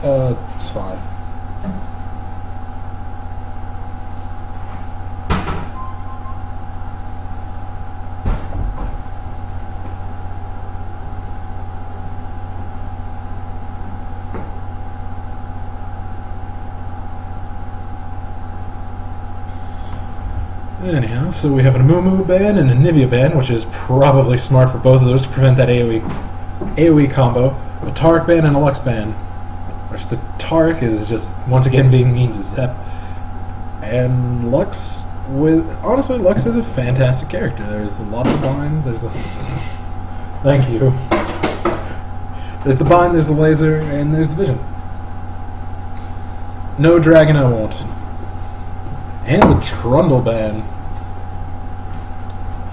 It's fine. Anyhow, so we have a Moo ban and a Nivea ban, which is probably smart for both of those to prevent that AoE combo. A Taric ban and a Lux ban. Which the Taric is just once again being mean to Zep. And Lux honestly, Lux is a fantastic character. There's a lot of bind, thank you. There's the bind, there's the laser, and there's the vision. No dragon I won't. And the Trundle ban.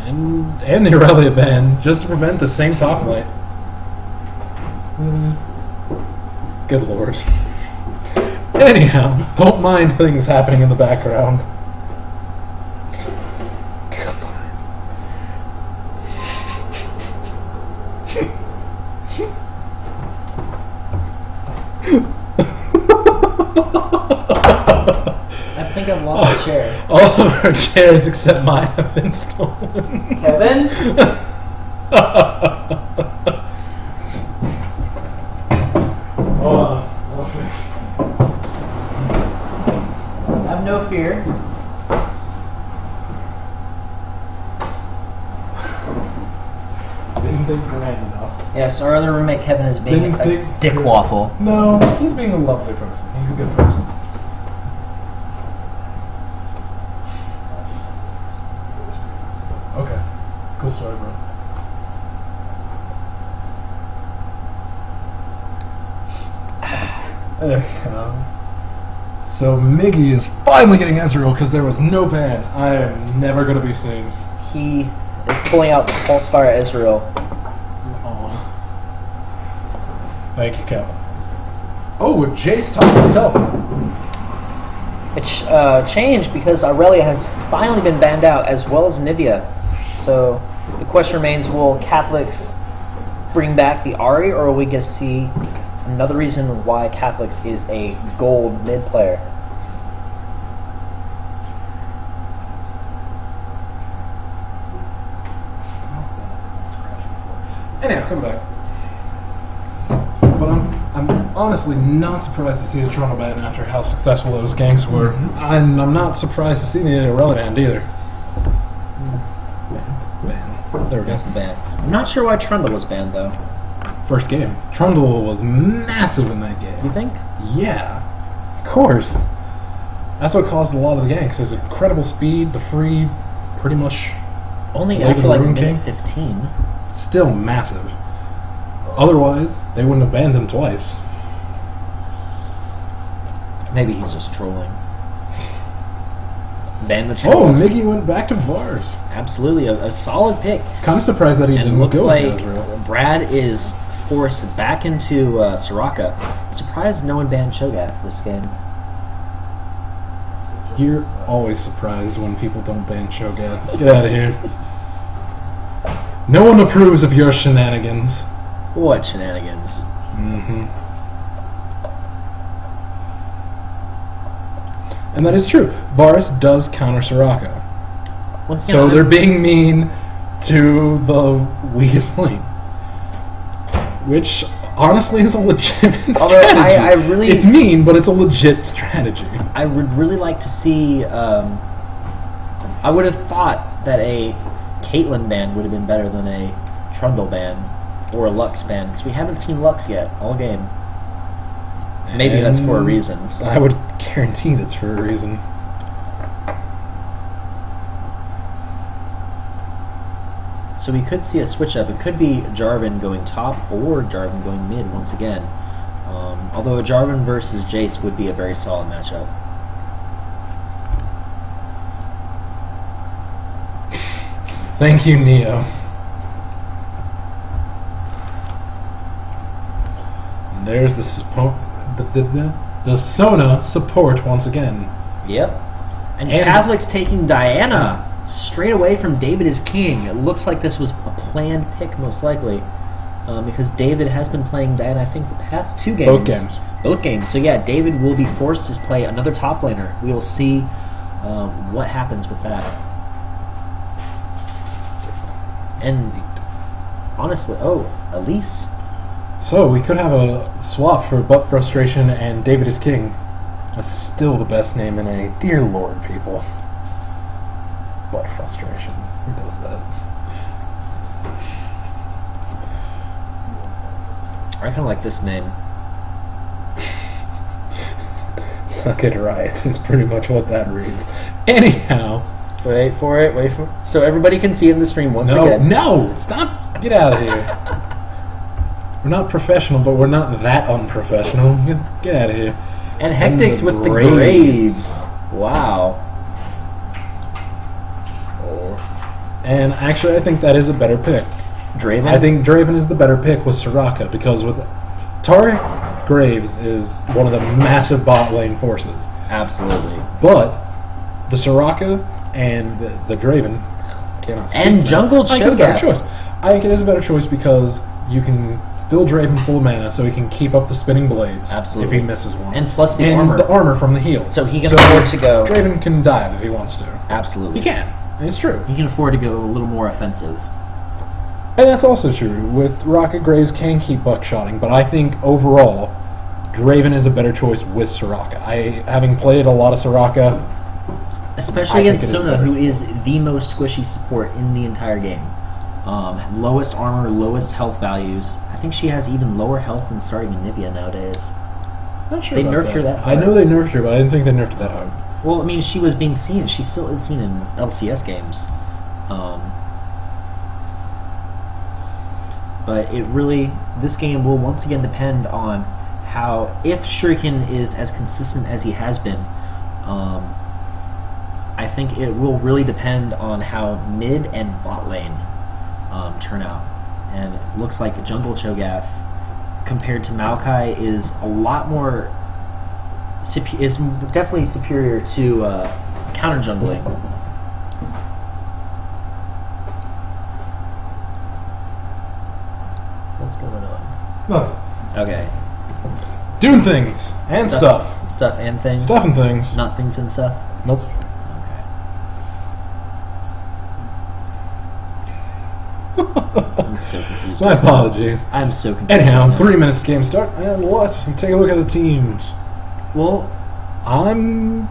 And the Aurelia ban, just to prevent the same top light. Good lord. Anyhow, don't mind things happening in the background. I think I've lost a chair. All of our chairs except mine have been stolen. Kevin? Hold on. Have no fear. Didn't think grand enough. Yes, our other roommate Kevin is being a dick waffle. No, he's being a lovely person. He's a good person. Okay. Go story, bro. So Miggy is finally getting Ezreal because there was no ban. I am never going to be seen. He is pulling out the Pulsefire Ezreal. Oh. Thank you, Kevin. Oh, with Jace talking to Teleport. It changed because Aurelia has finally been banned out, as well as Nivea. So the question remains, will Catholics bring back the Ahri, or will we get to see another reason why Catholics is a gold mid player? Anyhow, come back. But I'm honestly not surprised to see the Toronto ban after how successful those ganks were. And I'm not surprised to see the Aurelia band either. Ban. There we go. That's the ban. I'm not sure why Trundle was banned, though. First game. Trundle was massive in that game. You think? Yeah. Of course. That's what caused a lot of the ganks. His incredible speed, the free, pretty much... Only after like minute 15. Still massive. Otherwise, they wouldn't have banned him twice. Maybe he's just trolling. Ban the Oh, trolls. Miggy went back to Vars. Absolutely, a solid pick. Kind of surprised that he And it didn't looks go like with Ezreal. Brad is forced back into Soraka. I'm surprised no one banned Cho'Gath this game. You're always surprised when people don't ban Shogat. Get out of here. No one approves of your shenanigans. What shenanigans? Mm-hmm. And that is true. Varus does counter Soraka. Once So again, they're being mean to the weakest link. Which, honestly, is a legitimate Although strategy. I really... It's mean, but it's a legit strategy. I would really like to see... I would have thought that a Caitlyn ban would have been better than a Trundle ban or a Lux ban, because we haven't seen Lux yet all game. Maybe that's for a reason. I would guarantee that's for a reason. So we could see a switch up. It could be Jarvan going top or Jarvan going mid once again. Although a Jarvan versus Jace would be a very solid matchup. Thank you, Neo. And there's the Sona support once again. Yep. And Catholic's taking Diana straight away from David is King. It looks like this was a planned pick, most likely. Because David has been playing Diana, I think, the past two games. both games. So yeah, David will be forced to play another top laner. We will see what happens with that. And honestly, Elise. So we could have a swap for Butt Frustration and David is King. That's still the best name in A. Dear Lord, people. Butt Frustration. Who does that? I kind of like this name. Suck it right is pretty much what that reads. Anyhow. Wait for it. So everybody can see in the stream once again. No! Stop! Get out of here. We're not professional, but we're not that unprofessional. Get out of here. And Hectic's with the Graves. Wow. And actually, I think that is a better pick. Draven? I think Draven is the better pick with Soraka, because with Taric, Graves is one of the massive bot lane forces. Absolutely. But the Soraka and the Draven cannot speak and Jungle I think it's a better Cho'Gath. choice. I think it is a better choice because you can fill Draven full of mana so he can keep up the spinning blades. Absolutely. If he misses one. And plus the and armor. the armor from the heal. So he can afford to go. Draven can dive if he wants to. Absolutely. He can. And it's true. He can afford to go a little more offensive. And that's also true. With Rocket, Graves can keep buckshotting, but I think overall, Draven is a better choice with Soraka. Having played a lot of Soraka, especially I think against it is Sona, better who is the most squishy support in the entire game. Lowest armor, lowest health values. I think she has even lower health than starting Anivia nowadays. not sure They about nerfed that. her that I hard. know they nerfed her, but I didn't think they nerfed her that hard. Well, I mean, she was being seen. She still is seen in LCS games. But it really, this game will once again depend on how, if Shuriken is as consistent as he has been, I think it will really depend on how mid and bot lane turn out. And it looks like Jungle Cho'Gath, compared to Maokai, is a lot more, is definitely superior to counter jungling. What's going on? No. Okay. Doing things and stuff. Stuff and things? Stuff and things. Not things and stuff? Nope. Okay. I'm so confused. My apologies. I'm so confused. Anyhow, right now. 3 minutes game start, and let's take a look at the teams. Well, I'm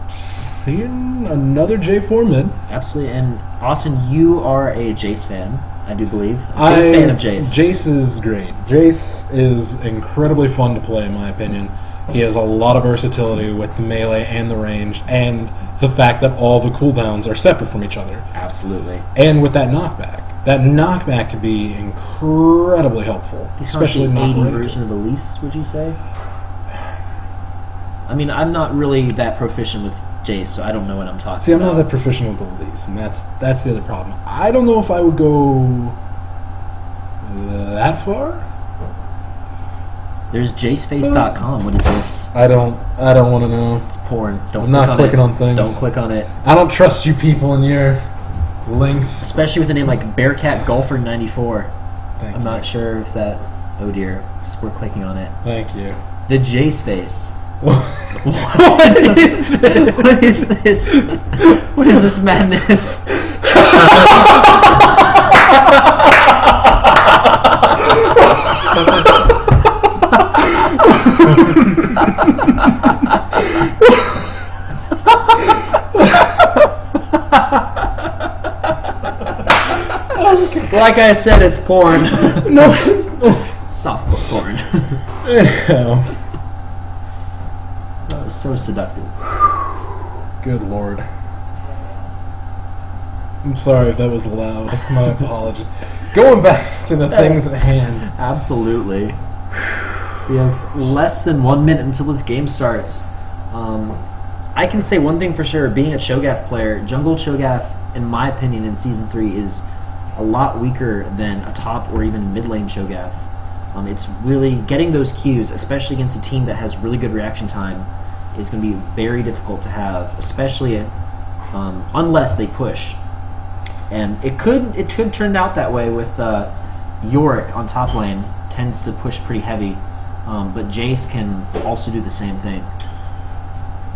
seeing another J4 mid. absolutely. And Austin, you are a Jace fan, I do believe. I'm a big fan of Jace. Jace is great. Jace is incredibly fun to play, in my opinion. He has a lot of versatility with the melee and the range, and the fact that all the cooldowns are separate from each other. Absolutely. And with that knockback. That knockback can be incredibly helpful, He's especially not the not 80 version of Elise, would you say? I mean, I'm not really that proficient with Jace, so I don't know what I'm talking See, I'm about. not that proficient with the Elise, and that's the other problem. I don't know if I would go that far. There's jaceface.com. What is this? I don't want to know. It's porn. Don't I'm click not on clicking it. on things. Don't click on it. I don't trust you people and your links. Especially with a name like Bearcat Golfer 94. Thank I'm you. not sure if that. Oh dear. We're clicking on it. Thank you. The Jace face. What is this? What is this? What is this madness? Like I said, it's porn. No, it's Soft porn. Anyhow. That was so seductive. Good lord. I'm sorry if that was loud. My apologies. Going back to the things at hand. Absolutely. We have less than 1 minute until this game starts. I can say one thing for sure. Being a Cho'Gath player, Jungle Cho'Gath, in my opinion, in Season 3 is a lot weaker than a top or even mid lane Cho'Gath. It's really getting those Qs, especially against a team that has really good reaction time, is going to be very difficult to have, especially unless they push. And it could turn out that way with Yorick on top lane, tends to push pretty heavy. but Jace can also do the same thing.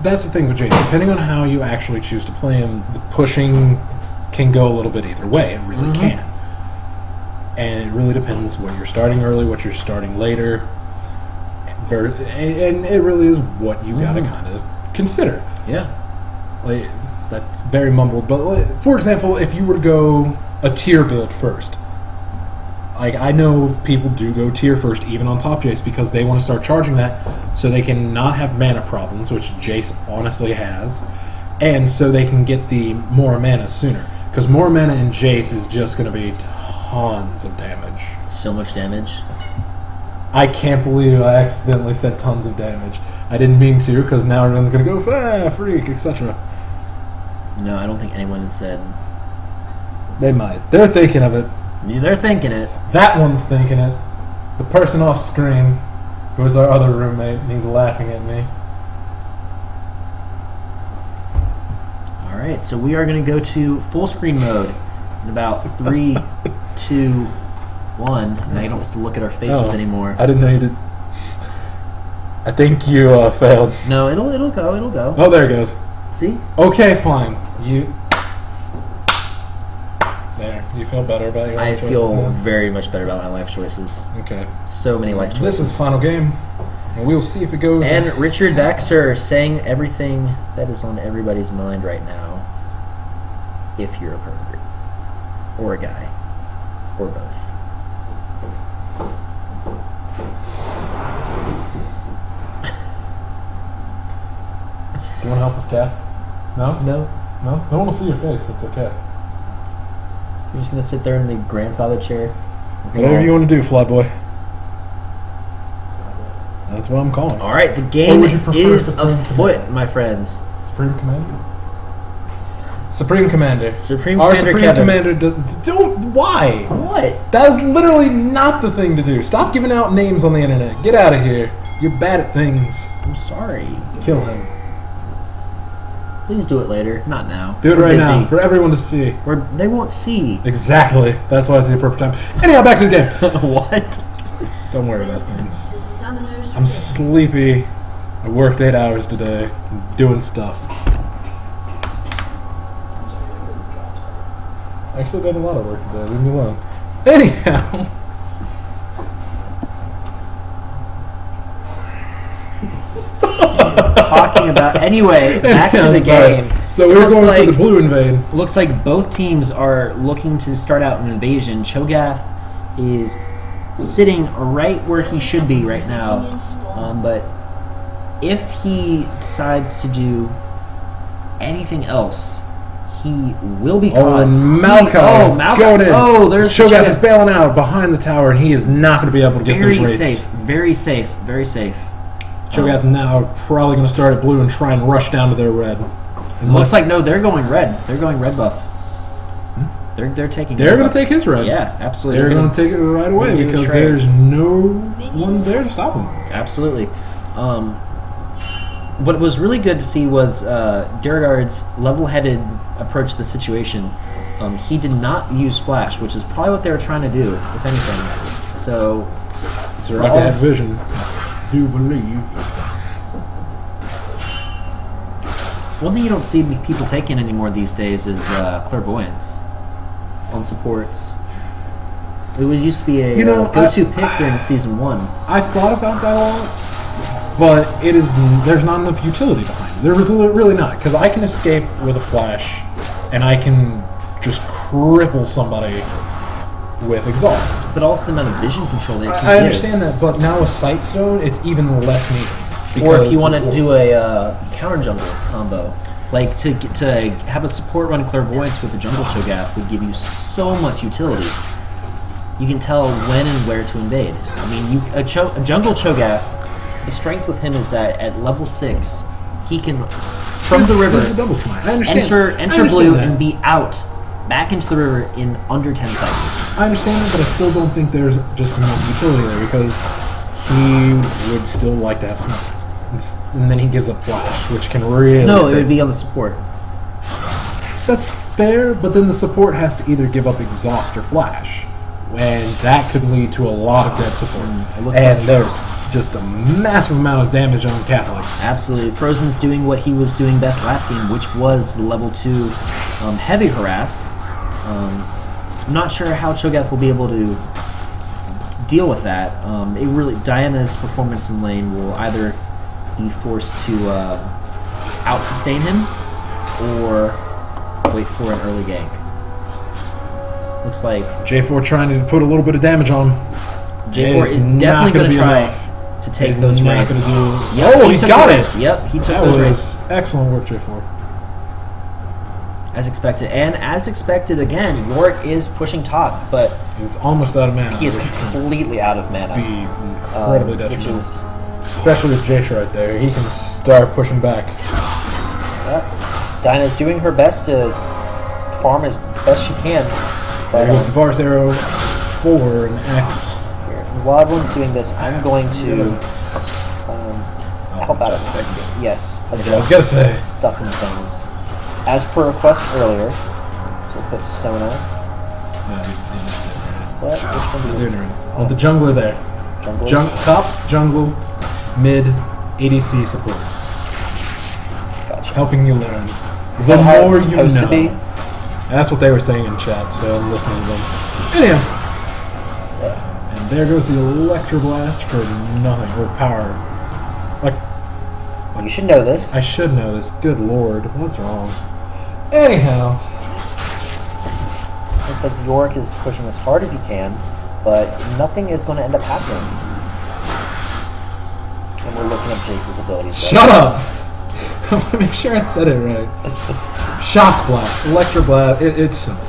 That's the thing with Jace. Depending on how you actually choose to play him, the pushing can go a little bit either way. It really can. And it really depends what you're starting early, what you're starting later. And it really is what you got to kind of consider. Yeah. Like, that's very mumbled. But, like, for example, if you were to go a tier build first, like, I know people do go tier first, even on top Jace, because they want to start charging that so they can not have mana problems, which Jace honestly has, and so they can get the more mana sooner. Because more mana in Jace is just going to be tons of damage. So much damage. I can't believe I accidentally said tons of damage. I didn't mean to, because now everyone's going to go, freak, etc. No, I don't think anyone has said. They might. They're thinking of it. They're thinking it. That one's thinking it. The person off screen, who is our other roommate, and he's laughing at me. Alright, so we are going to go to full screen mode in about 3, 2, 1. Now you don't have to look at our faces anymore. I didn't know you did. I think you failed. No, it'll go. Oh, there it goes. See? Okay, fine. There. Do you feel better about your life choices? I feel now? very much better about my life choices. Okay. So many life choices. This is the final game, and we'll see if it goes. And Richard Baxter saying everything that is on everybody's mind right now. If you're a pervert. Or a guy. Or both. Do you want to help us cast? No? No? No? No one will see your face. It's okay. You're just going to sit there in the grandfather chair? Whatever you want to do, Flyboy. That's what I'm calling. Alright, the game is Supreme afoot, Commander? my friends. Supreme Commander? Supreme Commander. Supreme Our Commander Supreme Kevin. Commander don't... Why? What? That is literally not the thing to do. Stop giving out names on the internet. Get out of here. You're bad at things. I'm sorry. Kill him. Please do it later. Not now. Do it We're right busy. now for everyone to see. They won't see. Exactly. That's why it's the appropriate time. Anyhow, back to the game. What? Don't worry about things. I'm sleepy. I worked 8 hours today. I'm doing stuff. I actually done a lot of work today. Leave me alone. Anyhow. Talking about anyway, back to the game. So we're going for the blue invade. Looks like both teams are looking to start out an invasion. Cho'Gath is sitting right where he should be right now, but if he decides to do anything else, he will be caught. And Maokai going in. Oh, there's Cho'Gath is bailing out behind the tower, and he is not going to be able to get those rates. Very safe, very safe. Cho'Gath now probably going to start at blue and try and rush down to their red. And Looks like no, they're going red. They're going red buff. They're taking. They're going to take his red. Yeah, absolutely. They're going to take it right away because there's no one there to stop them. Absolutely. What was really good to see was Durgard's level-headed approach to the situation. He did not use flash, which is probably what they were trying to do, if anything. So, Soraka had vision. Do believe. One thing you don't see people taking anymore these days is clairvoyance on supports. It was used to be a go-to pick during season 1. I've thought about that a lot, but there's not enough utility behind it. There's really not, because I can escape with a flash, and I can just cripple somebody with exhaust. But also the amount of vision control that it can I understand that, but now with Sightstone, it's even less needed. Or if you want to do a counter jungle combo, like to have a support run clairvoyance with a jungle Cho'Gath would give you so much utility. You can tell when and where to invade. I mean, a jungle Cho'Gath, the strength with him is that at level 6, he can from the river enter blue and be out back into the river in under 10 seconds. I understand that, but I still don't think there's just enough utility there because he would still like to have smoke. And then he gives up flash, which can really... No, it would be on the support. That's fair, but then the support has to either give up exhaust or flash. And that could lead to a lot of dead support. There's just a massive amount of damage on Catholic. Absolutely. Frozen's doing what he was doing best last game, which was level 2 heavy harass. I'm not sure how Cho'Gath will be able to deal with that. Diana's performance in lane will either be forced to out-sustain him or wait for an early gank. Looks like J4 trying to put a little bit of damage on him. J4 is definitely going to try to take those waves. Yep, oh, he got it! Yep, he took that those was waves. Excellent work, J4. As expected. And as expected, again, Yorick is pushing top, but he's almost out of mana. He is completely out of mana. Be incredibly detrimental. Which is, especially with Jace right there. He can start pushing back. Yep. Dinah's doing her best to farm as best she can. There goes the Varus arrow for an X. While everyone's doing this, I'm going to help out a bit. Yes. I was gonna say stuff and things. As per request earlier, so we'll put Sona. What? Which one do you want? The jungler there. Top, jungle, mid, ADC support. Gotcha. Helping you learn. Is that how it's supposed to be? That's what they were saying in chat, so I'm listening to them. Anyhow. And there goes the Electroblast for nothing, or power. You should know this. I should know this. Good lord, what's wrong? Anyhow. Looks like Yorick is pushing as hard as he can, but nothing is going to end up happening. And we're looking at Jace's abilities. Shut up! I want to make sure I said it right. Shock Blast, Electroblast, it's simple.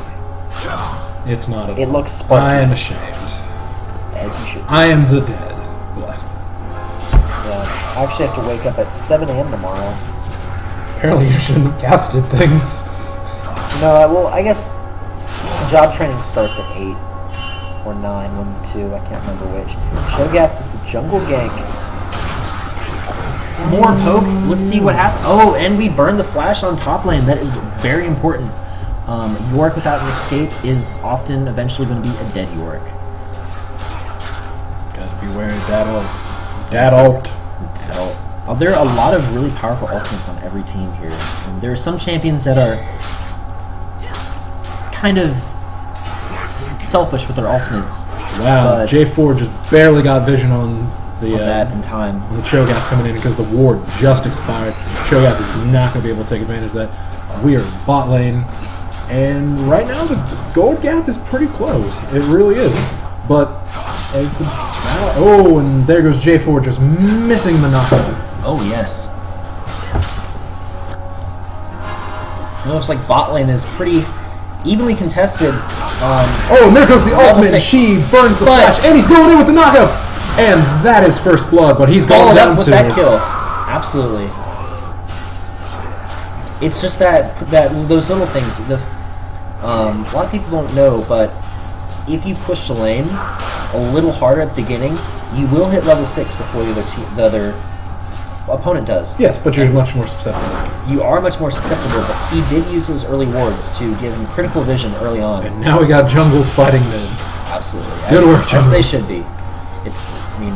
It's not a... It looks sparky. I am ashamed. As you should. I am the dead. Yeah, I actually have to wake up at 7 a.m. tomorrow. Apparently you shouldn't have casted things. No, well, I guess job training starts at 8 or 9, 1 to 2, I can't remember which. Cho'Gath with the jungle gank. More poke. Let's see what happens. Oh, and we burn the flash on top lane. That is very important. Yorick without an escape is often eventually going to be a dead Yorick. Gotta be wary of that ult. That ult. There are a lot of really powerful ultimates on every team here. And there are some champions that are kind of selfish with their ultimates. Wow, J4 just barely got vision on that in time. On the Cho'Gath coming in because the ward just expired. Cho'Gath is not going to be able to take advantage of that. We are bot lane, and right now the gold gap is pretty close. It really is. But it's a battle. Oh, and there goes J4 just missing the knockout. Oh yes. It looks like bot lane is pretty evenly contested. Oh, and there goes the ultimate, and she burns the flash, and he's going in with the knockout! And that is first blood, but he's going down with that kill. Absolutely. It's just that those little things. A lot of people don't know, but if you push the lane a little harder at the beginning, you will hit level 6 before the other opponent does. Yes, but you're much more susceptible. You are much more susceptible, but he did use those early wards to give him critical vision early on. And now we got jungles fighting mid. Absolutely. Good work, jungles. As they should be. It's, I mean...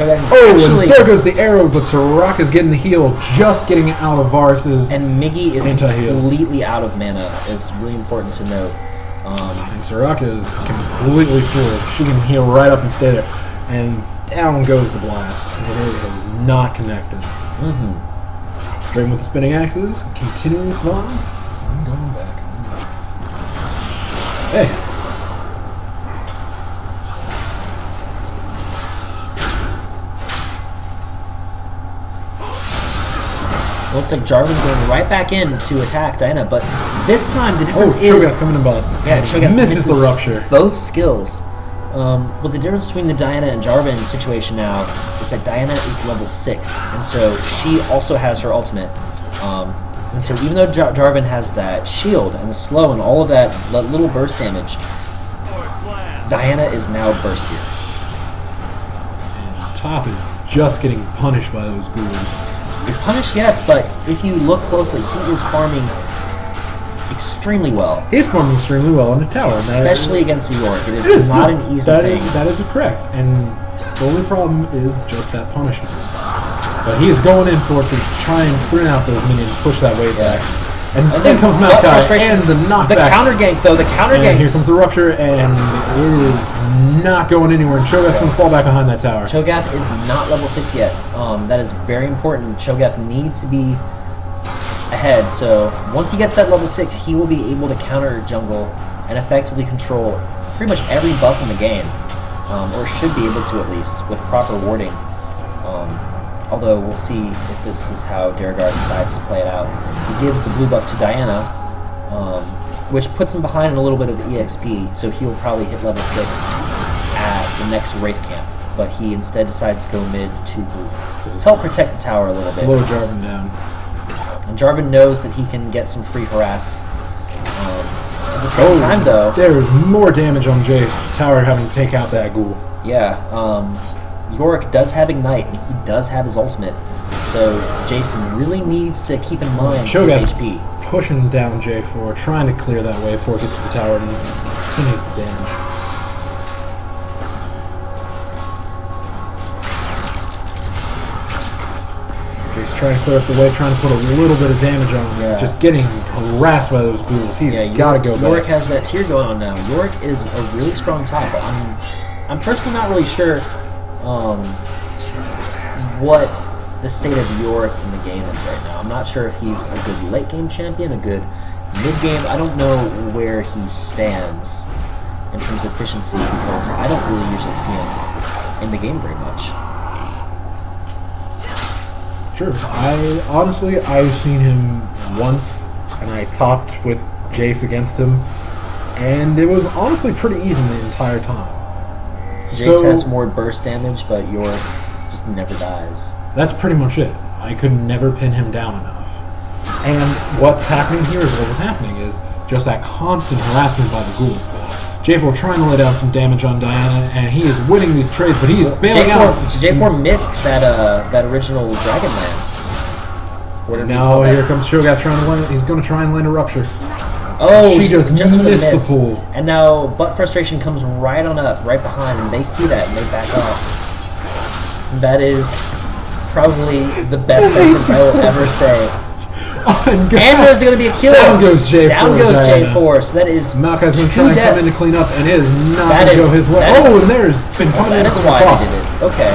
and there goes the arrow, but Soraka's getting the heal, just getting out of Varus's and Miggy is anti-heal. Completely out of mana. It's really important to note. And Soraka is completely full. She can heal right up and stay there. And down goes the blast. It is not connected. Straight with the spinning axes, continuing to spawn. I'm going back. Hey. Looks like Jarvan's going right back in to attack Diana, but this time the difference is... Cho'Gath coming in bot. Yeah, Cho'Gath misses the rupture. Both skills. But the difference between the Diana and Jarvan situation now is that Diana is level 6, and so she also has her ultimate. And so even though Jarvan has that shield and the slow and all of that little burst damage, Diana is now burstier. And top is just getting punished by those ghouls. It's punished, yes, but if you look closely, he is farming extremely well. He's farming extremely well on the tower. Especially against New York. It is not an easy thing. That is correct. And The only problem is just that punishment. But he is going in for it to try and print out those minions, push that wave back. And then comes Malachi and the knockback. The counter gank, though. The counter gank. Here comes the rupture, and it is not going anywhere. And Cho'Gath's going to fall back behind that tower. Cho'Gath is not level 6 yet. That is very important. Cho'Gath needs to be ahead. So once he gets that level 6, he will be able to counter jungle and effectively control pretty much every buff in the game. Or should be able to, at least, with proper warding. Although we'll see if this is how Duragar decides to play it out. He gives the blue buff to Diana, which puts him behind in a little bit of EXP, so he will probably hit level 6 at the next Wraith camp. But he instead decides to go mid to help protect the tower a little bit. Slow Jarvan down. And Jarvan knows that he can get some free harass. At the same time, though... There is more damage on Jace, the tower having to take out that ghoul. Yeah, Yorick does have Ignite, and he does have his ultimate. So Jason really needs to keep in mind his HP. Pushing down J4, trying to clear that wave before it gets to the tower and continues the damage. Jace trying to clear up the wave, trying to put a little bit of damage on him. Yeah. Just getting harassed by those ghouls. He's got to go back. Yorick has that tier going on now. Yorick is a really strong top. I'm personally not really sure what the state of Yorick in the game is right now. I'm not sure if he's a good late game champion, a good mid game. I don't know where he stands in terms of efficiency because I don't really usually see him in the game very much. Sure. I've seen him once, and I topped with Jace against him, and it was honestly pretty even the entire time. Jace has more burst damage, but Yorick just never dies. That's pretty much it. I could never pin him down enough. And what's happening here is what was happening is just that constant harassment by the ghouls. J4 trying to lay down some damage on Diana, and he is winning these trades, but he's bailing out. J4 missed that original Dragon Lance. Now here comes Cho'Gath trying to land. He's going to try and land a rupture. Oh, she just missed the pool. And now Butt Frustration comes right on up, right behind, and they see that and they back off. That is probably the best sentence I will ever say. And there's going to be a kill. Down goes J4. Down goes J4. So that is Malachi's going to try and come in to clean up, and it is not going to go his way. And there's been punishment. That is why they did it. Okay.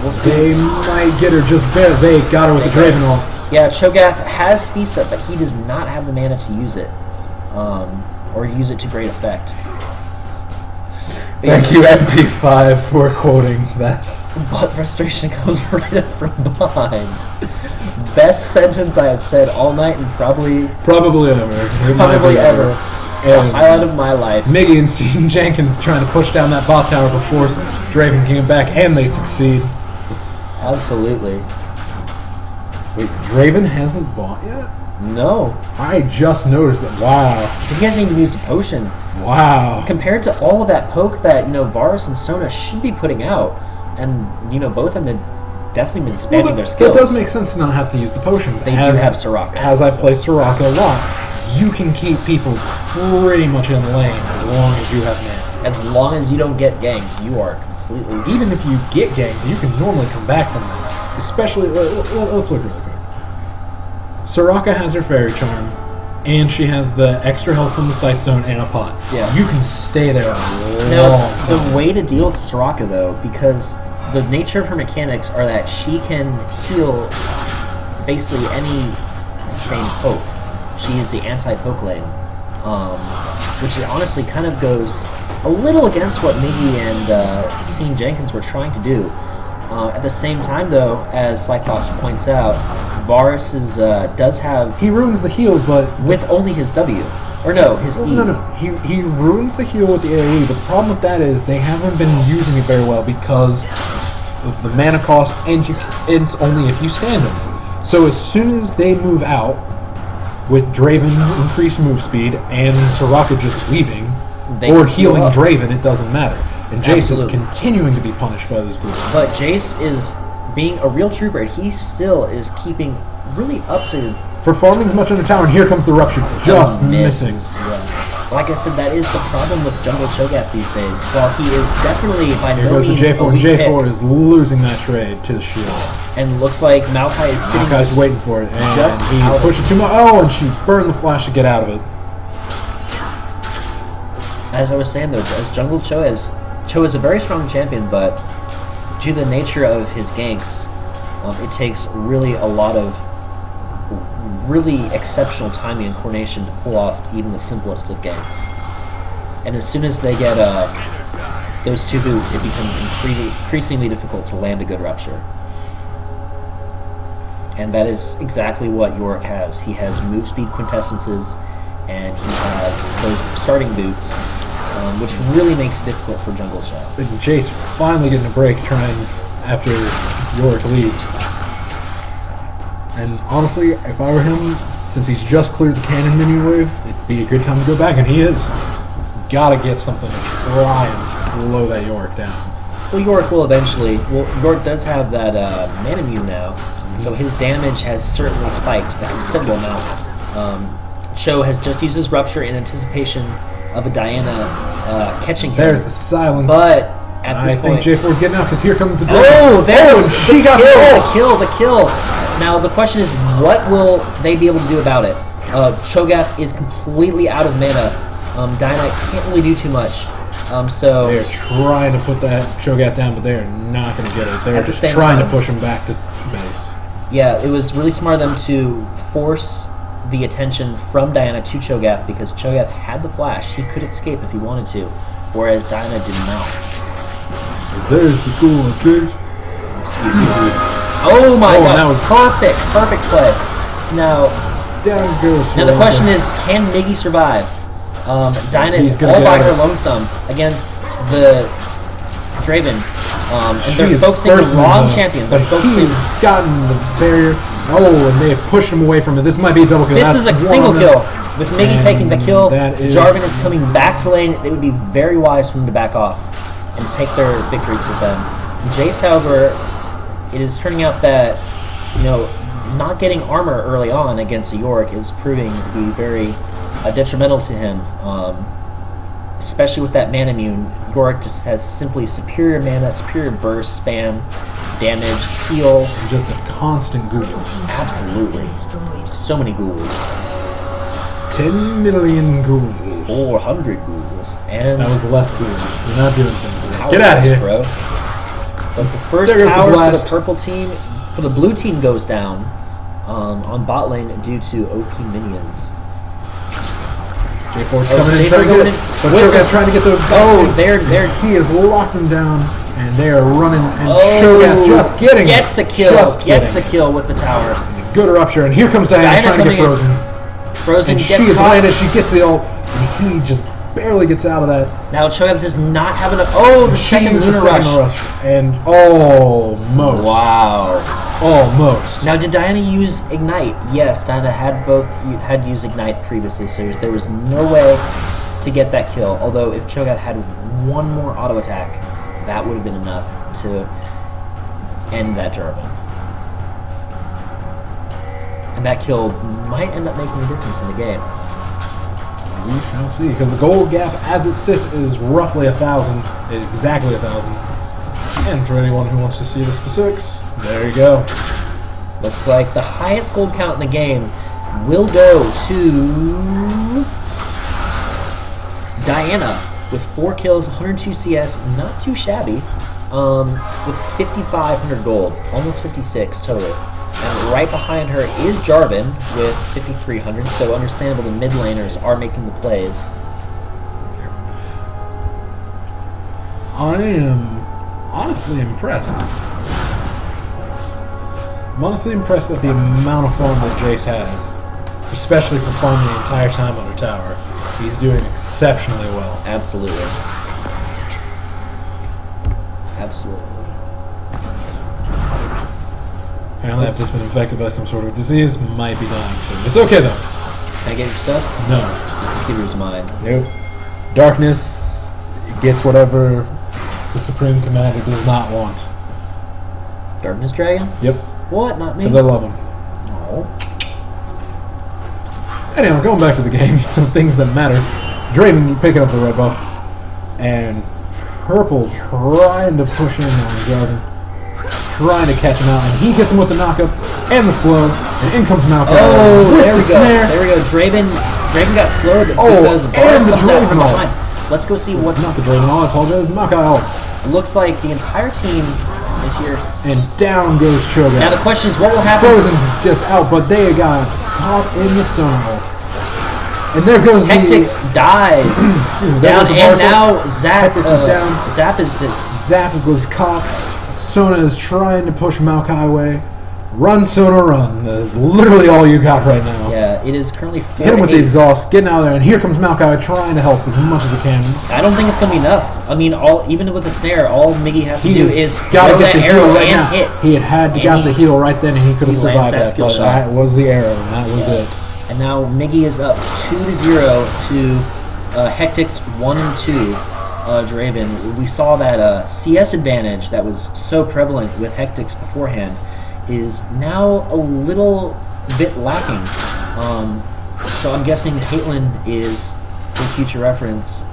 We'll see. They might get her just bare. They got her with the Draven ult. Yeah, Cho'Gath has Feast Up, but he does not have the mana to use it. Or use it to great effect. Thank you, MP5, for quoting that. But Frustration comes right up from behind. Best sentence I have said all night and probably ever. Probably ever. The highlight of my life. Miggy and Steven Jenkins trying to push down that bot tower before Draven came back, and they succeed. Absolutely. Wait, Draven hasn't bought yet? No. I just noticed that. Wow. He hasn't even used a potion. Wow. Compared to all of that poke that, Varus and Sona should be putting out, and, both have been definitely been spamming their skills. It does make sense to not have to use the potions. They do have Soraka. As I play Soraka a lot, you can keep people pretty much in lane as long as you have mana. As long as you don't get ganked, you are completely... Even if you get ganked, you can normally come back from that. Especially, let's look really quick. Soraka has her Fairy Charm, and she has the extra health from the Sight Zone and a pot. Yeah. You can stay there a long time. The way to deal with Soraka, though, because the nature of her mechanics are that she can heal basically any sustained poke. She is the anti-poke lane, which honestly kind of goes a little against what Miggy and Steven Jenkins were trying to do. At the same time, though, as Cyclops points out, Varus does have... He ruins the heal, but... With only his W. Or no, his E. No. He ruins the heal with the AoE, but the problem with that is they haven't been using it very well because of the mana cost, and it's only if you stand them. So as soon as they move out, with Draven increased move speed, and Soraka just leaving, or healing Draven, it doesn't matter. And Jace is continuing to be punished by those groups. But Jace is being a real trooper. He still is keeping really up to... Performing as much on the tower, and here comes the rupture. Just missing. Yeah. Like I said, that is the problem with Jungle Cho'Gath these days. While he is definitely by Here no goes the means a J4, and weak J4 pick, is losing that trade to the shield. and looks like Maokai is sitting Guy's waiting for it, and just he out of pushes too much. Oh, and she burned the flash to get out of it. As I was saying though, as Jungle Cho is a very strong champion, but due to the nature of his ganks, it takes really a lot of really exceptional timing and coordination to pull off even the simplest of ganks. And as soon as they get those two boots, it becomes increasingly difficult to land a good rupture. And that is exactly what Yorick has. He has move speed quintessences, and he has those starting boots, which really makes it difficult for Jungle Cho. And Jace finally getting a break trying after Yorick leaves. And honestly, if I were him, since he's just cleared the cannon minion wave, it'd be a good time to go back, and he is. He's got to get something to try and slow that Yorick down. Well, Yorick will eventually. Well, Yorick does have that mana immune now, so his damage has certainly spiked a considerable amount. Cho has just used his rupture in anticipation of a Diana catching him. There's the silence. But at this point, I think J4's getting out because here comes the oh, there! Oh, and she got the kill. Now the question is, what will they be able to do about it? Cho'Gath is completely out of mana. Diana can't really do too much. So they're trying to put that Cho'Gath down, but they're not going to get it. They're just trying to push him back to base. Yeah, it was really smart of them to force the attention from Diana to Cho'Gath because Cho'Gath had the flash. He could escape if he wanted to, whereas Diana did not. There's the cool trick. Excuse me. Oh my god, that was perfect play. So now the question is, can Miggy survive? Dinah is all by her lonesome against the Draven. And they're focusing the wrong champion. They're focusing. He's gotten the barrier. Oh, and they have pushed him away from it. This might be a double kill. This is a single kill. With Miggy taking the kill, Jarvan is coming back to lane. It would be very wise for them to back off and take their victories with them. Jace, however, it is turning out that, not getting armor early on against a Yorick is proving to be very detrimental to him, especially with that mana immune. Yorick just has simply superior mana, superior burst, spam, damage, heal. And just a constant ghouls. Absolutely. So many ghouls. 10 million ghouls. 400 ghouls. And that was less ghouls. You're not doing things. Get out of here, bro. But the first tower for the purple team, for the blue team, goes down on bot lane due to OP minions. J4's coming in, trying to get those. Oh, he has locked them down, and they are running. And Shogath just gets the kill. Gets the kill with the tower. Good rupture, and here comes Diana trying to get frozen. Frozen and gets she is landed. She gets the ult, and he just barely gets out of that. Now Cho'Gath does not have enough. Oh, the second Lunar Rush. And almost. Wow. Almost. Now, did Diana use Ignite? Yes, Diana had used Ignite previously, so there was no way to get that kill. Although, if Cho'Gath had one more auto attack, that would have been enough to end that Jarvan. And that kill might end up making a difference in the game. We shall see, because the gold gap as it sits is roughly 1,000, exactly 1,000. And for anyone who wants to see the specifics, there you go. Looks like the highest gold count in the game will go to Diana with 4 kills, 102 CS, not too shabby, with 5,500 gold, almost 56 total. And right behind her is Jarvan with 5,300, so understandable the mid laners are making the plays. I am honestly impressed. I'm honestly impressed at the amount of farm that Jace has, especially for farming the entire time under tower. He's doing exceptionally well. Absolutely. Absolutely. Apparently I've just been infected by some sort of disease, might be dying soon. It's okay though. Can I get your stuff? No. The computer's mine. Nope. Darkness gets whatever the Supreme Commander does not want. Darkness Dragon? Yep. What? Not me? Because I love him. No. Anyway, going back to the game, some things that matter. Draven picking up the red buff. And Purple trying to push in on Draven. Trying to catch him out. And he gets him with the knockup and the slow. And in comes Malcolm. Oh, there we go. Snare. There we go. Draven got slowed because Poros and the comes out from Draven behind. Let's go see what's... Not the Draven all, I apologize. Maokai all. It looks like the entire team is here. And down goes Cho'Gath. Now the question is, what will happen? Frozen's just out, but they got caught in the sonar. And there goes Hectix dies. Down, and now Zap Hectix is down. Zap is dead. Zap was caught. Sona is trying to push Maokai away. Run, Sona, run. That is literally all you got right now. Yeah, it is currently 4 Hit him with the exhaust, getting out of there, and here comes Maokai trying to help as much as he can. I don't think it's going to be enough. I mean, even with the snare, all Miggy has to do is gotta throw get that the arrow heal right and now. hit. He had got the heal right then, and he could have survived that that. skill But shot. that was the arrow, and that was it. And now Miggy is up 2-0 to Hectix 1-2. Draven. We saw that CS advantage that was so prevalent with Hectix beforehand is now a little bit lacking. So I'm guessing Caitlyn is, for future reference,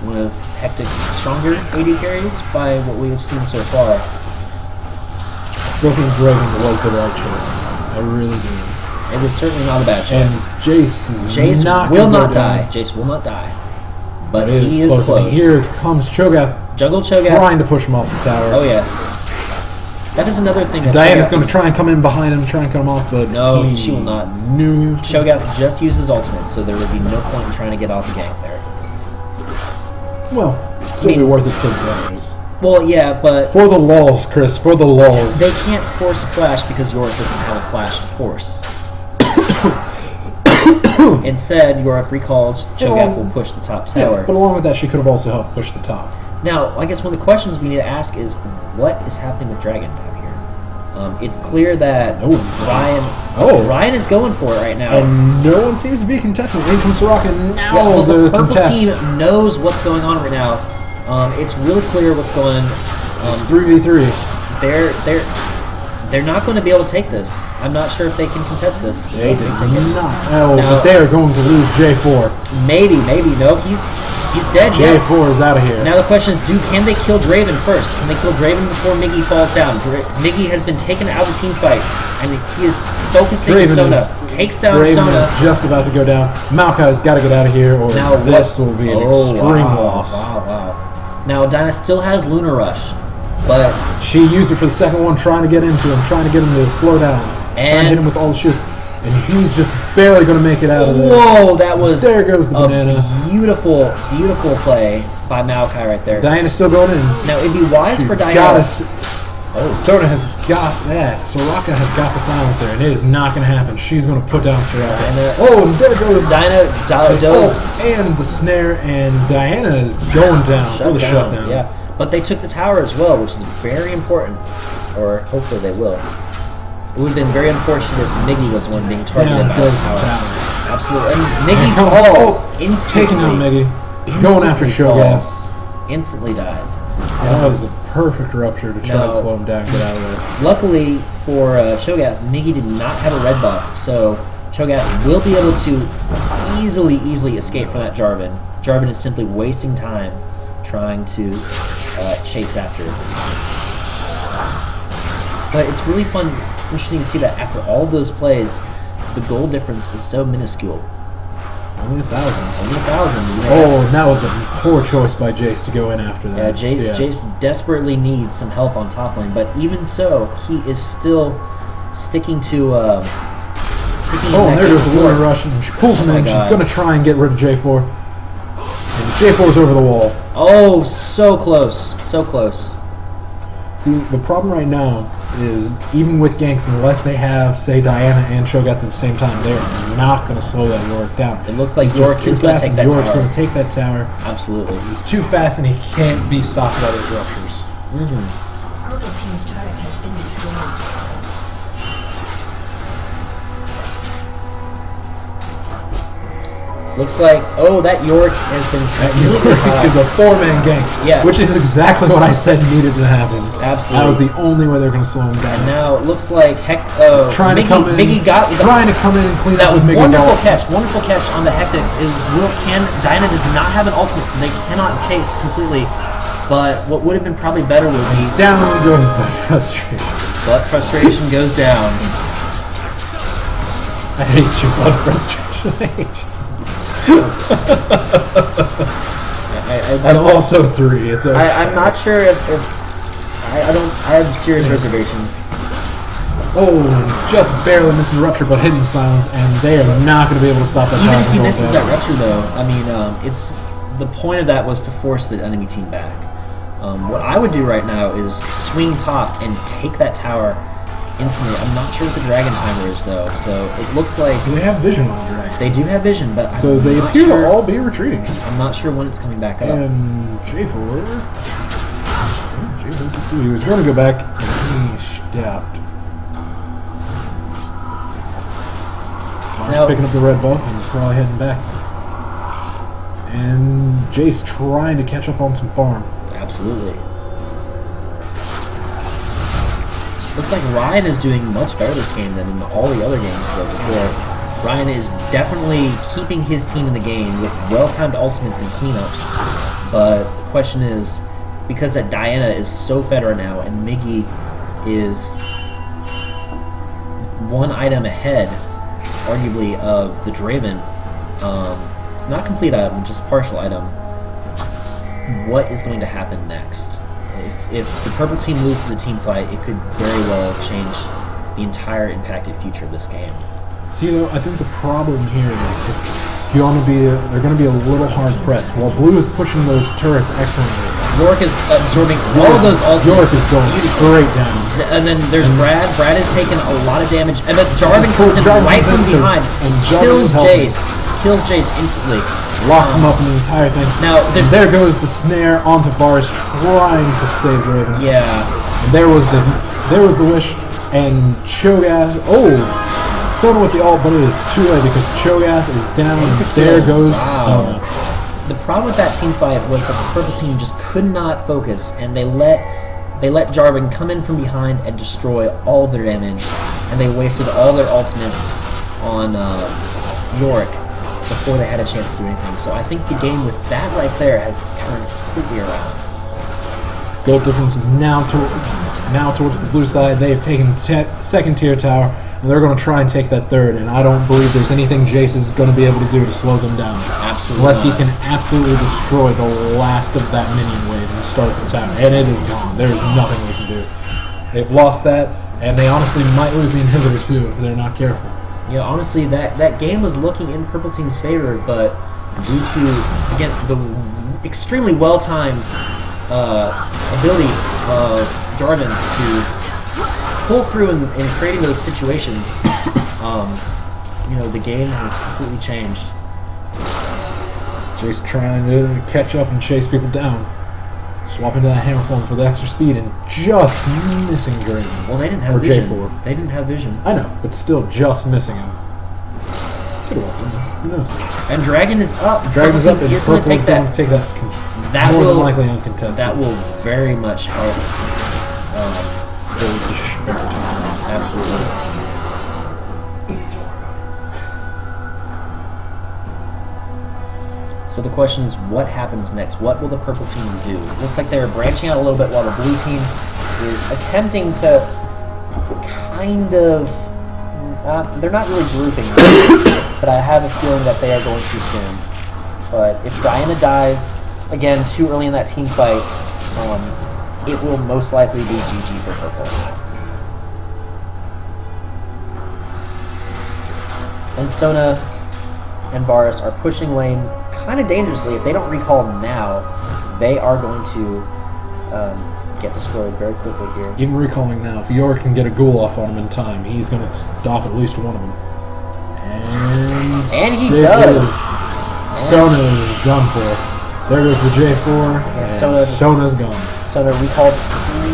one of Hectic's stronger AD carries by what we have seen so far. I still think Draven was the right choice. I really do. It was certainly not a bad And choice. Jace will not die. Jace will not die. But he is close. And here comes Cho'Gath. Jungle Cho'Gath. Trying to push him off the tower. Oh, yes. That is another thing that Diana's going to try and come in behind him, try and cut him off, but no, she will not. Knew Cho'Gath just uses ultimate, so there would be no point in trying to get off the gank there. Well, it'd still be worth it for the players. Well, yeah, but For the lulls, Chris, for the lulls. they can't force a flash because Yorick doesn't have a flash to force. Instead, Yorick recalls, Cho'Gath will push the top tower. Yes, but along with that, she could have also helped push the top. Now, I guess one of the questions we need to ask is, what is happening with Dragon down here? It's clear that Ryan is going for it right now. And no one seems to be contesting. In comes Soraka, and now well, the purple contest. team knows what's going on right now. It's really clear what's going on. 3v3. They're not going to be able to take this. I'm not sure if they can contest this. They did not. Oh, but they are going to lose J4. Maybe. No, he's dead. J4 is out of here. Now the question is, can they kill Draven first? Can they kill Draven before Miggy falls down? Miggy has been taken out of the team fight, and he is focusing on Sona. Takes down Draven Sona. is just about to go down. Maokai's got to get out of here, or Now this will be an extreme loss. Wow. Now Dinah still has Lunar Rush, but she used it for the second one, trying to get into him, trying to get him to slow down, trying to hit him with all the shoots, and he's just barely going to make it out of there. Whoa, that was there goes the banana. Beautiful play by Maokai right there. Diana's still going in. Now it'd be wise for Diana. Sona has got that. Soraka has got the silencer, and it is not going to happen. She's going to put down Soraka. And there goes and the snare, and Diana is going down for the shutdown. Yeah, but they took the tower as well, which is very important. Or hopefully they will. It would have been very unfortunate if Miggy was the one being targeted by the tower. Absolutely. And Miggy falls instantly. Taking out Miggy. Going after Cho'Gath. Instantly dies. That was a perfect rupture to try and slow him down, get out of there. Luckily for Cho'Gath, Miggy did not have a red buff, so Cho'Gath will be able to easily escape from that Jarvan. Jarvan is simply wasting time trying to chase after. But it's really interesting to see that after all of those plays, the goal difference is so minuscule. Only 1,000. Only 1,000. Oh, and that was a poor choice by Jace to go in after that. Yeah, Jace desperately needs some help on top lane, but even so, he is still sticking to. And there goes the Lunar Rush, and she pulls him in. She's going to try and get rid of J4. And J4's over the wall. Oh, so close. So close. See, the problem right now is, even with ganks, unless they have, say, Diana and Cho'Gath at the same time, they're not going to slow that Yorick down. It looks like Yorick is going to take that tower. Yorick's going to take that tower. Absolutely. He's too fast, and he can't be stopped by those ruptures. Purple team's turret has been destroyed. Looks like, oh, that York has been completely It's a 4-man gank. Yeah. Which is exactly what I said needed to happen. Absolutely. That was the only way they're going to slow him down. And now it looks like trying to come in and clean up with Miggy's wonderful ult. wonderful catch on the Hectics is Diana does not have an ultimate, so they cannot chase completely. But what would have been probably better would be down goes frustration. But frustration goes down. I hate you, but frustration. I hate you. And also 3. It's okay. I'm not sure if I have serious reservations. Oh, just barely missed the rupture, but hitting silence, and they are not going to be able to stop that. Even if he misses that rupture, though, I mean, it's the point of that was to force the enemy team back. What I would do right now is swing top and take that tower instantly. I'm not sure what the dragon timer is, though, so it looks like they have vision on the dragon. They do have vision, but so they appear to all be retreating. I'm not sure when it's coming back up. And J4, he was going to go back, and he stopped. Now, picking up the red buff and probably heading back. And Jace trying to catch up on some farm. Absolutely. Looks like Ryan is doing much better this game than in all the other games before. Ryan is definitely keeping his team in the game with well-timed ultimates and cleanups. But the question is, because that Diana is so fed right now and Miggy is one item ahead, arguably, of the Draven, not complete item, just partial item, what is going to happen next? If the purple team loses a team fight, it could very well change the entire impacted future of this game. See, though, I think the problem here is if you want to be, they're going to be a little hard pressed. While Blue is pushing those turrets excellently, York is absorbing all of those ultimates. York is going straight down. And then there's Brad. Brad has taken a lot of damage, and then Jarvan comes in right from behind, and kills Jace instantly. Locks him up in the entire thing. Now and there goes the snare onto Varus, trying to save Draven. Yeah. And there was the wish, and Cho'Gath. Oh, Sona with the ult, but it is too late because Cho'Gath is down, and there goes Sona. The problem with that team fight was that the purple team just could not focus, and they let Jarvan come in from behind and destroy all of their damage, and they wasted all their ultimates on Yorick before they had a chance to do anything. So I think the game with that right there has turned completely around. Gold difference is now towards the blue side. They have taken second tier tower, and they're going to try and take that third, and I don't believe there's anything Jace is going to be able to do to slow them down. Absolutely Unless not. he can absolutely destroy the last of that minion wave and start the tower. And it is gone. There is nothing they can do. They've lost that, and they honestly might lose the inhibitor too if they're not careful. You know, honestly, that game was looking in purple team's favor, but due to, again, the extremely well-timed ability of Jarvan to pull through in creating those situations, you know, the game has completely changed. Jace trying to catch up and chase people down. Swap into that hammer form for the extra speed and just missing Draven. Well, they didn't have or vision. J4. They didn't have vision. I know, but still just missing him. Could have walked him. Who knows? And Dragon is up. Dragon's up, and He's going to take that. That more will than likely uncontested. That will very much help. Absolutely. So the question is, what happens next? What will the purple team do? Looks like they're branching out a little bit while the blue team is attempting to kind of... they're not really grouping, but I have a feeling that they are going too soon. But if Diana dies, again, too early in that team fight, it will most likely be GG for purple. And Sona and Varus are pushing lane kind of dangerously. If they don't recall now, they are going to get destroyed very quickly here. Even recalling now, if Yorick can get a ghoul off on him in time, he's going to stop at least one of them. And he does. Sona is done for. There goes the J4. Yeah, Sona's gone. Sona recalled a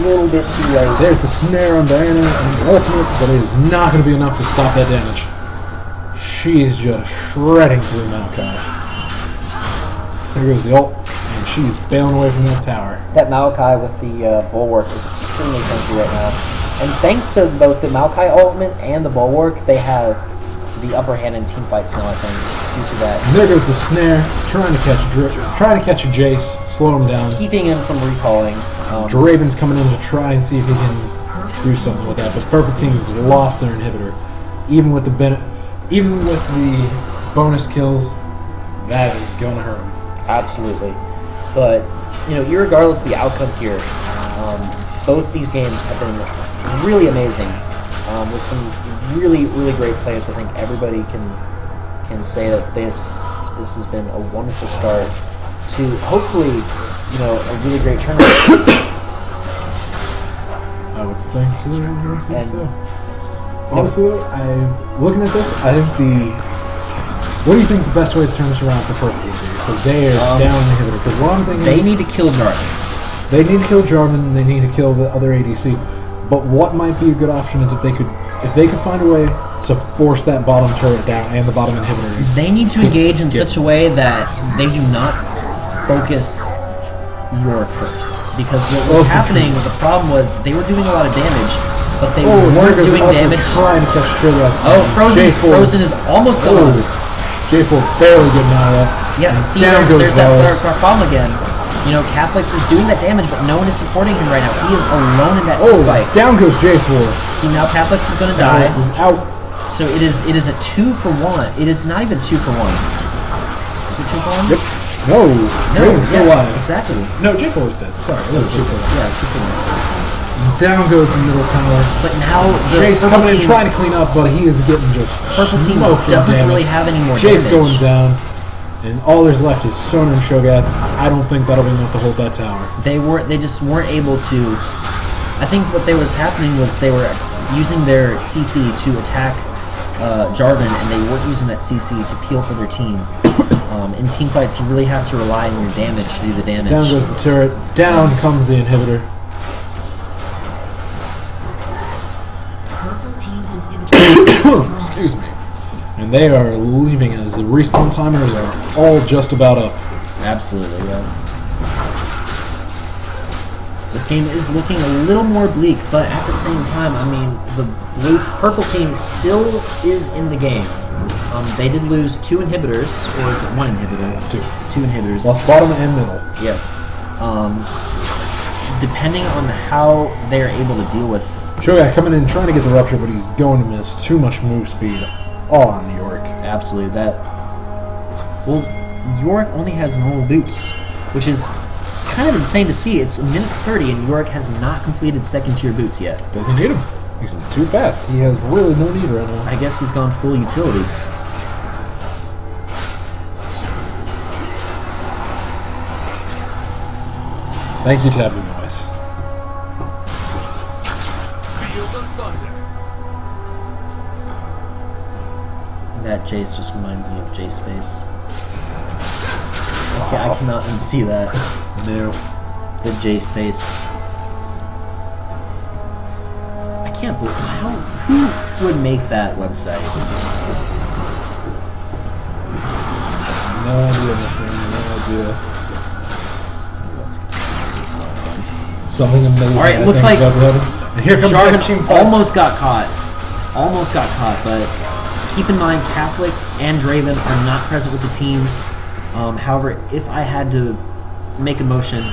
little bit too late. There's the snare on Diana and the ultimate, but it is not going to be enough to stop that damage. she is just shredding through Maokai. There goes the ult, and she's bailing away from that tower. That Maokai with the Bulwark is extremely tanky right now. And thanks to both the Maokai ultimate and the Bulwark, they have the upper hand in team fights now, I think, due to that. And there goes the snare, trying to catch a Jace, slow him down. Keeping him from recalling. Draven's coming in to try and see if he can do something with that, but Purple Team's lost their inhibitor. Even with the bonus kills, that is going to hurt him. Absolutely. But, you know, irregardless of the outcome here, both these games have been really amazing. With some really, really great plays. I think everybody can say that this has been a wonderful start to hopefully, you know, a really great tournament. I would think so. I think And- so. Honestly, looking at this, I think what do you think the best way to turn this around for Purple would be? Because they are down in the inhibitor. Because what I'm thinking, They need to kill Jarvan. they need to kill Jarvan. They need to kill the other ADC. But what might be a good option is if they could find a way to force that bottom turret down and the bottom inhibitor. They need to engage in such a way that they do not focus York first. Because what was happening, the problem was they were doing a lot of damage, but they weren't doing damage. Trying to catch Trigger. Frozen is almost gone. J4 barely getting out of that. Yeah, see, down goes there's that Poros. problem again. You know, Catholics is doing that damage, but no one is supporting him right now. He is alone in that team fight. Down goes J4. See, now Catholics is going to die. He's out. So it is a 2-for-1. It is not even 2-for-1. Is it 2-for-1? Yep. No, Raven's still alive. Exactly. No, J4 is dead. Sorry, it was 2-for-1. Yeah, 2-for-1. Down goes the middle tower. But now the Jace purple coming in team, trying to clean up, but he is getting just purple team smoked in doesn't damage. really have any more Jace damage. going down, and all there's left is Sona and Shogat. I don't think that'll be enough to hold that tower. They just weren't able to. I think what was happening was they were using their CC to attack Jarvan, and they weren't using that CC to peel for their team. In team fights, you really have to rely on your damage to do the damage. Down goes the turret. Down comes the inhibitor. Purple team's inhibitor. Excuse me. And they are leaving as the respawn timers are all just about up. Absolutely, yeah. This game is looking a little more bleak, but at the same time, I mean, the purple team still is in the game. They did lose 2 inhibitors, or is it 1 inhibitor? 2 inhibitors. Lost bottom and middle. Yes. Depending on how they're able to deal with. Shogat coming in trying to get the rupture, but he's going to miss. Too much move speed on York. Absolutely, well, York only has normal boots, which is kind of insane to see. It's a minute 30, and York has not completed second tier boots yet. Doesn't need him. He's too fast. He has really no need right now. I guess he's gone full utility. Thank you, Taboo Noise. That Jace just reminds me of Jace face. Okay, I cannot unsee that. No. The Jace face. I can't believe who would make that website. No idea, my friend. No idea. Something amazing. All right, it I looks think like is about to happen. And here comes the team Jarvan fight. almost got caught. Almost got caught, but keep in mind Catholics and Draven are not present with the teams. However, if I had to make a motion,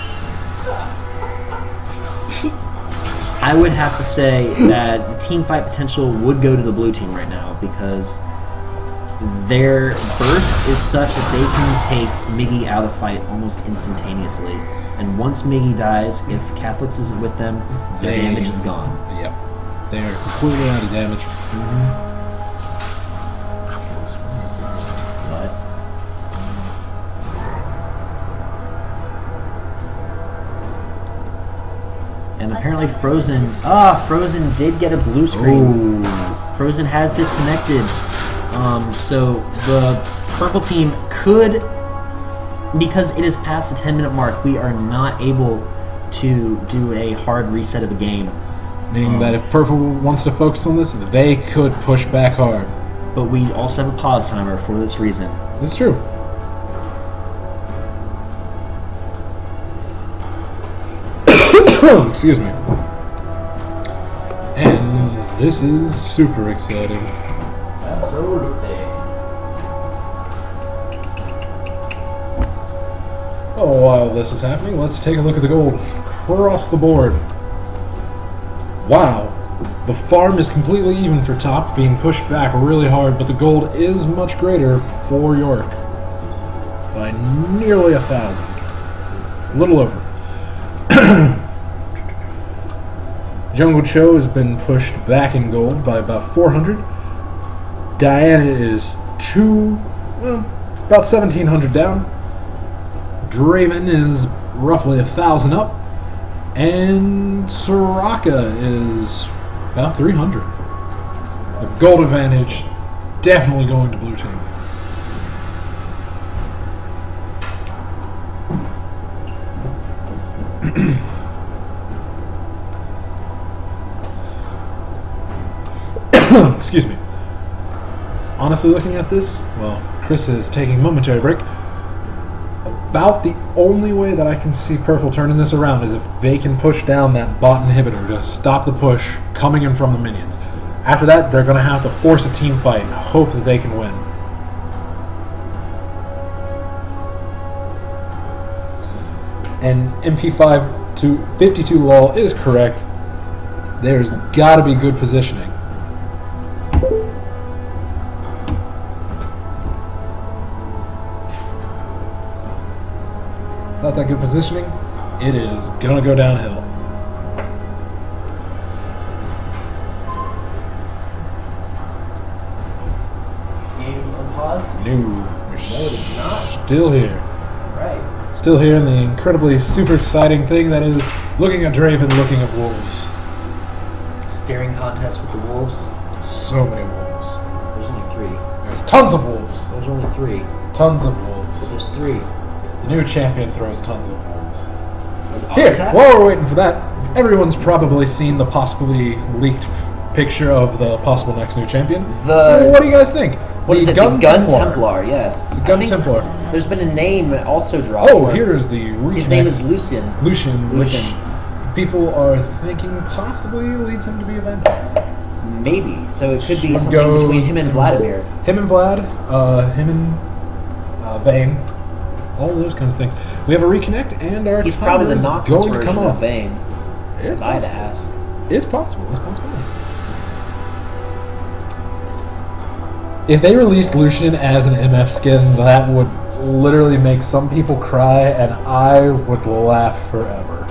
I would have to say that the team fight potential would go to the blue team right now because their burst is such that they can take Miggy out of the fight almost instantaneously. And once Miggy dies, if Catholics isn't with them, their damage is gone. Yep. They are completely out of damage. But and apparently Frozen. Frozen did get a blue screen. Frozen has disconnected. So the purple team could, because it is past the 10-minute mark, we are not able to do a hard reset of a game. Meaning that if Purple wants to focus on this, they could push back hard. but we also have a pause timer for this reason. This is true. Excuse me. And this is super exciting. Absolutely. Oh, while this is happening, let's take a look at the gold across the board. Wow. The farm is completely even for top, being pushed back really hard, but the gold is much greater for York. By nearly 1,000. A little over. Jungle Cho has been pushed back in gold by about 400. Diana is about 1,700 down. Draven is roughly 1,000 up. And Soraka is about 300. The gold advantage definitely going to blue team. Excuse me. Honestly, looking at this, well, Chris is taking a momentary break. About the only way that I can see Purple turning this around is if they can push down that bot inhibitor to stop the push coming in from the minions. After that, they're going to have to force a team fight and hope that they can win. And MP5 to 52 lol is correct. There's got to be good positioning. Without that good positioning, it is gonna go downhill. Is the game unpaused? No, No, it is not. still here. Right. Still here in the incredibly super exciting thing that is looking at Draven, looking at wolves. Staring contest with the wolves. So many wolves. There's only 3. There's tons of wolves. There's only 3. Tons of But wolves. there's 3. The new champion throws tons of wolves. There's Here, Octap? while we're waiting for that, everyone's probably seen the possibly leaked picture of the possible next new champion. What do you guys think? What is it? The Gun Templar, yes. The Gun I think Templar. There's been a name also dropped. Oh, for him. here's the reconnect. His name is Lucian. Lucian, which Lucian. people are thinking possibly leads him to be a vampire. Maybe. So it could be Should something go between him and Vladimir. Him and Vlad, him and Vayne, all those kinds of things. We have a reconnect, and our He's timer probably the is Noxus going to version come of up. Vayne. It's If I had to possible. ask. It's possible. It's possible. If they released Lucian as an MF skin, that would literally make some people cry, and I would laugh forever.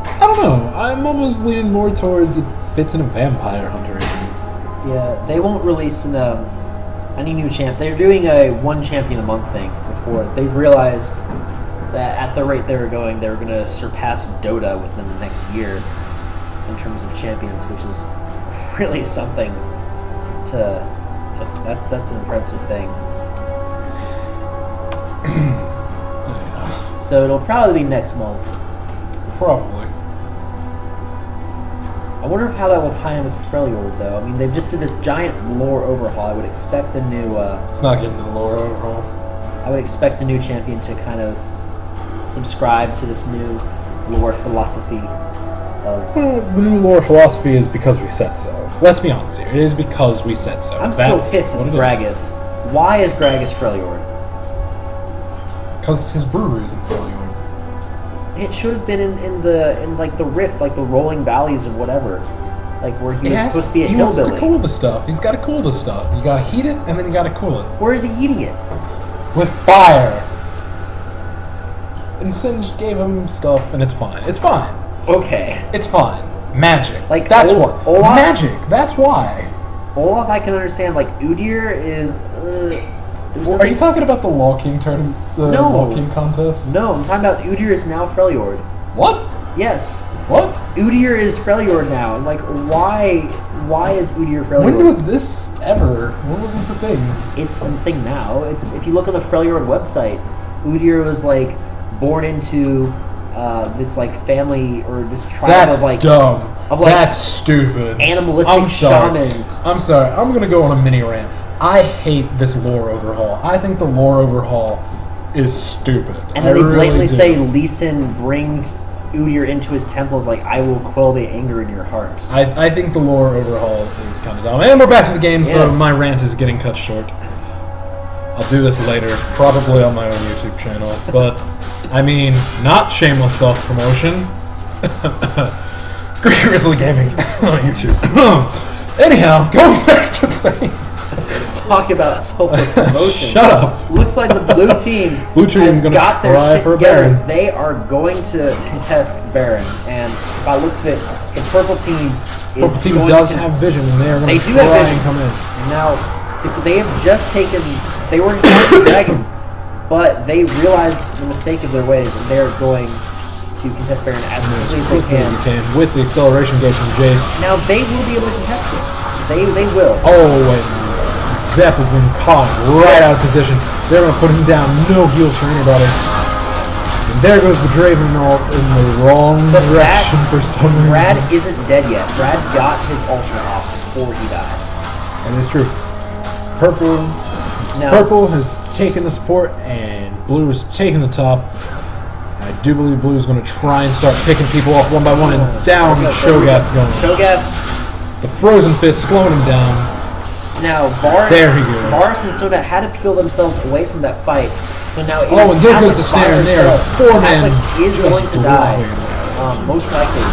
I don't know. I'm almost leaning more towards it fits in a vampire hunter. Yeah, they won't release any new champ. They're doing a 1 champion a month thing before. They've realized that at the rate they were going to surpass Dota within the next year in terms of champions, which is really something to that's an impressive thing. So it'll probably be next month. Probably. I wonder how that will tie in with Freljord, though. I mean, they've just did this giant lore overhaul. I would expect the new. It's not getting the lore overhaul. I would expect the new champion to kind of subscribe to this new lore philosophy of. Well, the new lore philosophy is because we said so. Let's be honest here. It is because we said so. I'm That's so pissed what at it is. Gragas. Why is Gragas Freljord? Because his brewery is in Freljord. It should have been in the rift, like the rolling valleys or whatever, like where he was supposed to be a He wants to hillbilly. cool the stuff. He's got to cool the stuff. You got to heat it, and then you got to cool it Where is he eating it? with fire. And Singe gave him stuff, and it's fine. It's fine. Okay. It's fine. Magic. Like, that's Ol- what. Olaf- Magic. That's why. Olaf, I can understand. Like Udyr is. There's Well, are nothing- you talking about the Law King tournament? The No. Law King contest? No, I'm talking about Udyr is now Freljord. What? Yes, What? Udyr is Freljord now. And like, why is Udyr Freljord? When was this ever? When was this a thing? It's a thing now. It's if you look on the Freljord website, Udyr was like born into this like family or this tribe That's of like dumb. of, like, That's stupid. animalistic I'm sorry. shamans. I'm sorry. I'm gonna go on a mini rant. I hate this lore overhaul. I think the lore overhaul is stupid. And I then they really blatantly do. say Lee Sin brings Udyr into his temples like, I will quell the anger in your heart. I think the lore overhaul is kind of dumb. And we're back to the game, so Yes. my rant is getting cut short. I'll do this later, probably on my own YouTube channel. But, I mean, not shameless self-promotion. Great Grizzly Gaming on YouTube. Anyhow, going back to things. Talk about selfless promotion. Shut up. Looks like the blue team Blue team has is gonna got their try shit for a together. Baron. They are going to contest Baron, and by the looks of it, the purple team is Purple team going does to, have vision, and they are going They to do try have vision. and come in. Now, they have just taken. They were in the dragon, but they realized the mistake of their ways, and they're going to contest Baron as quickly as they can. You can with the acceleration gauge from Jace. Now they will be able to contest this. They will. Oh, and Zep has been caught right out of position. They're going to put him down. No heals for anybody. And there goes the Draven ult in the wrong But direction for some reason. Brad isn't dead yet. Brad got his ultimate off before he died. And it's true. Purple, Now- Purple has taken the support, and Blue has taken the top. I do believe Blue is going to try and start picking people off one by one, and down Shogat's going. Shogat. The Frozen Fist slowing him down. Now Varus. There he goes. Varus and Soda had to peel themselves away from that fight. So now it Oh, is and there goes Catholic the snare by in there. herself. 4-man Catholics is just going to die. blocking. Most likely.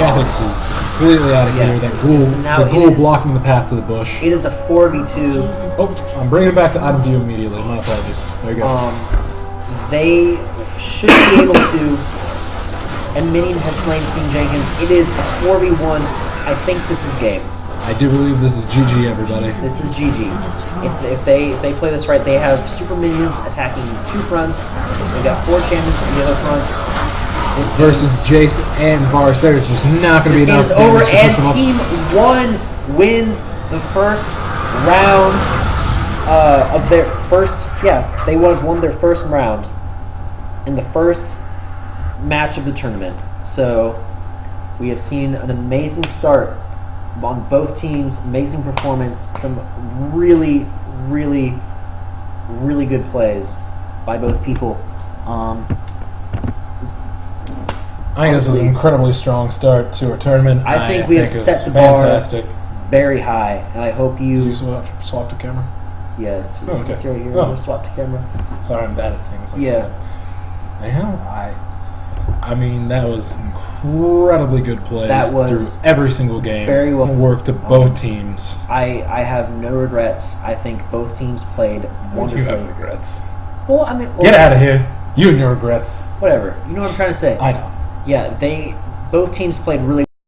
Catholics is completely out of yeah. here. That ghoul, So now the it ghoul is- blocking the path to the bush. It is a 4v2. Oh, I'm bringing it back to item view immediately. My apologies. There you go. They should be able to. And Minion has slain Team Jenkins. It is a 4v1. I think this is game. I do believe this is GG, everybody. This is GG. If they play this right, they have super minions attacking two fronts. They got 4 champions on the other front. This Versus Jace and Varus. There's just not going to be game enough is over, damage to and push them up. Team 1 wins the first round of their first. Yeah, they won their first round in the first match of the tournament. So we have seen an amazing start on both teams, amazing performance, some really, really, really good plays by both people. I think this is an incredibly strong start to a tournament. I think we have it's set the bar fantastic. very high, and I hope Do you you. swap the camera? Yes, Oh, okay. it's right here. Oh. Swap to camera. Sorry, I'm bad at things. Like Yeah. that. Anyhow, I mean, that was incredibly good plays That was through every single game. very well- Worked to both teams. I have no regrets. I think both teams played You wonderfully. have regrets. Well, I mean, Get out of here. You and your regrets. Whatever. You know what I'm trying to say? I know. Yeah, both teams played really